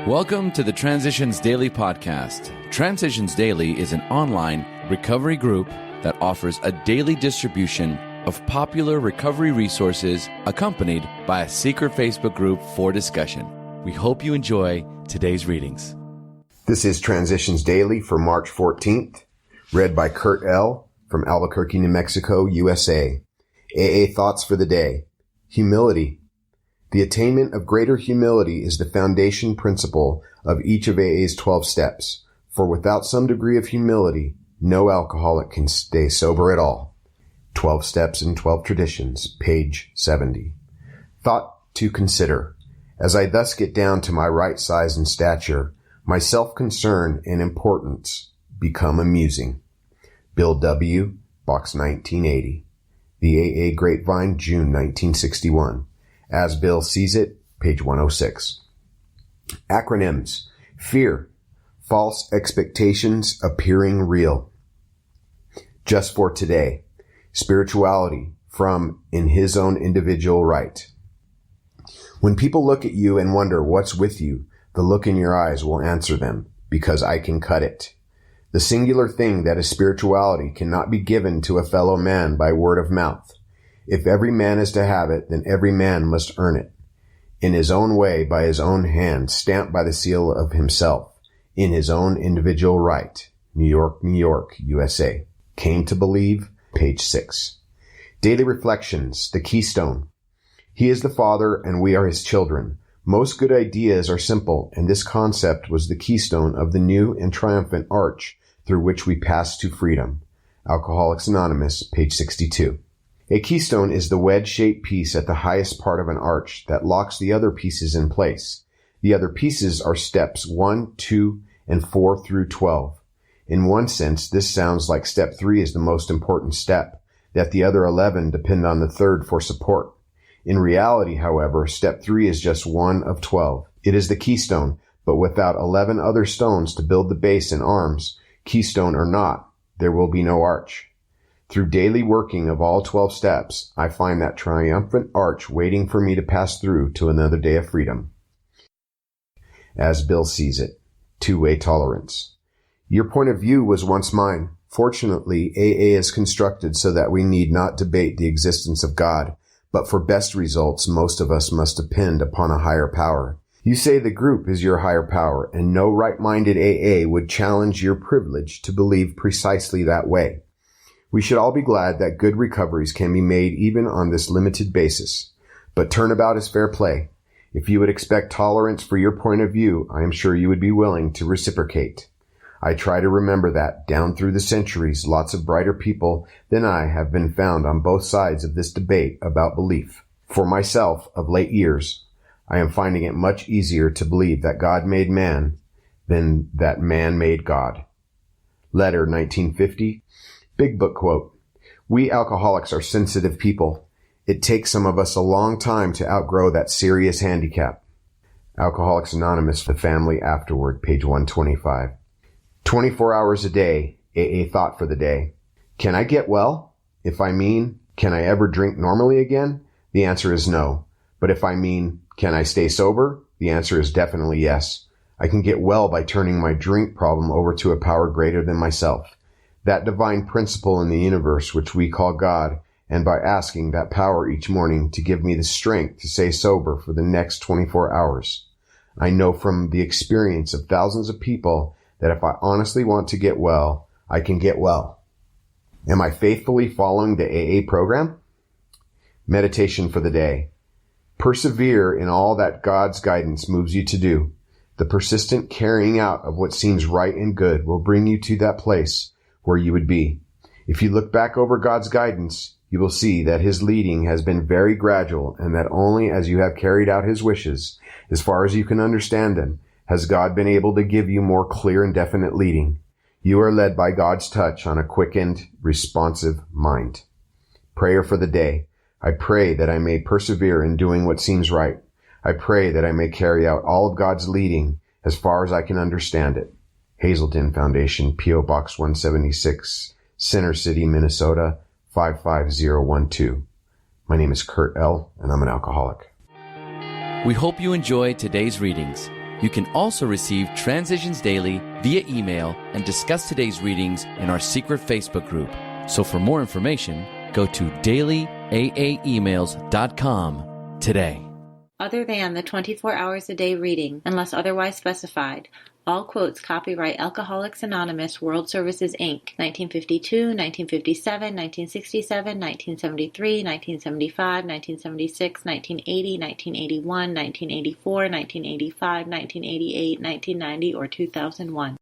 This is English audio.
Welcome to the Transitions Daily podcast. Transitions Daily is an online recovery group that offers a daily distribution of popular recovery resources accompanied by a secret Facebook group for discussion. We hope you enjoy today's readings. This is Transitions Daily for March 14th, read by Kurt L. from Albuquerque, New Mexico, USA. AA Thoughts for the Day. Humility. The attainment of greater humility is the foundation principle of each of AA's 12 steps, for without some degree of humility, no alcoholic can stay sober at all. 12 Steps and 12 Traditions, page 70. Thought to consider. As I thus get down to my right size and stature, my self-concern and importance become amusing. Bill W., Box 1980. The AA Grapevine, June 1961. As Bill Sees It, page 106. Acronyms. Fear. False expectations appearing real. Just for today. Spirituality from In His Own Individual Right. When people look at you and wonder what's with you, the look in your eyes will answer them, because I can cut it. The singular thing that is spirituality cannot be given to a fellow man by word of mouth. If every man is to have it, then every man must earn it. In his own way, by his own hand, stamped by the seal of himself, in his own individual right. New York, USA. Came to Believe, page 6. Daily Reflections, the Keystone. He is the Father, and we are his children. Most good ideas are simple, and this concept was the keystone of the new and triumphant arch through which we pass to freedom. Alcoholics Anonymous, page 62. A keystone is the wedge-shaped piece at the highest part of an arch that locks the other pieces in place. The other pieces are steps 1, 2, and 4 through 12. In one sense, this sounds like step 3 is the most important step, that the other 11 depend on the third for support. In reality, however, step 3 is just one of 12. It is the keystone, but without 11 other stones to build the base and arms, keystone or not, there will be no arch. Through daily working of all 12 steps, I find that triumphant arch waiting for me to pass through to another day of freedom. As Bill Sees It. Two-way tolerance. Your point of view was once mine. Fortunately, AA is constructed so that we need not debate the existence of God, but for best results, most of us must depend upon a higher power. You say the group is your higher power, and no right-minded AA would challenge your privilege to believe precisely that way. We should all be glad that good recoveries can be made even on this limited basis. But turnabout is fair play. If you would expect tolerance for your point of view, I am sure you would be willing to reciprocate. I try to remember that, down through the centuries, lots of brighter people than I have been found on both sides of this debate about belief. For myself, of late years, I am finding it much easier to believe that God made man than that man made God. Letter 1950. Big Book quote. We alcoholics are sensitive people. It takes some of us a long time to outgrow that serious handicap. Alcoholics Anonymous, The Family Afterward, page 125. 24 hours a day, AA Thought for the Day. Can I get well? If I mean, can I ever drink normally again? The answer is no. But if I mean, can I stay sober? The answer is definitely yes. I can get well by turning my drink problem over to a power greater than myself. That divine principle in the universe which we call God, and by asking that power each morning to give me the strength to stay sober for the next 24 hours. I know from the experience of thousands of people that if I honestly want to get well, I can get well. Am I faithfully following the AA program? Meditation for the day. Persevere in all that God's guidance moves you to do. The persistent carrying out of what seems right and good will bring you to that place where you would be. If you look back over God's guidance, you will see that his leading has been very gradual, and that only as you have carried out his wishes, as far as you can understand them, has God been able to give you more clear and definite leading. You are led by God's touch on a quickened, responsive mind. Prayer for the day. I pray that I may persevere in doing what seems right. I pray that I may carry out all of God's leading as far as I can understand it. Hazelden Foundation, P.O. Box 176, Center City, Minnesota, 55012. My name is Kurt L., and I'm an alcoholic. We hope you enjoy today's readings. You can also receive Transitions Daily via email and discuss today's readings in our secret Facebook group. So for more information, go to dailyaaemails.com today. Other than the 24 hours a day reading, unless otherwise specified, all quotes copyright Alcoholics Anonymous World Services, Inc., 1952, 1957, 1967, 1973, 1975, 1976, 1980, 1981, 1984, 1985, 1988, 1990, or 2001.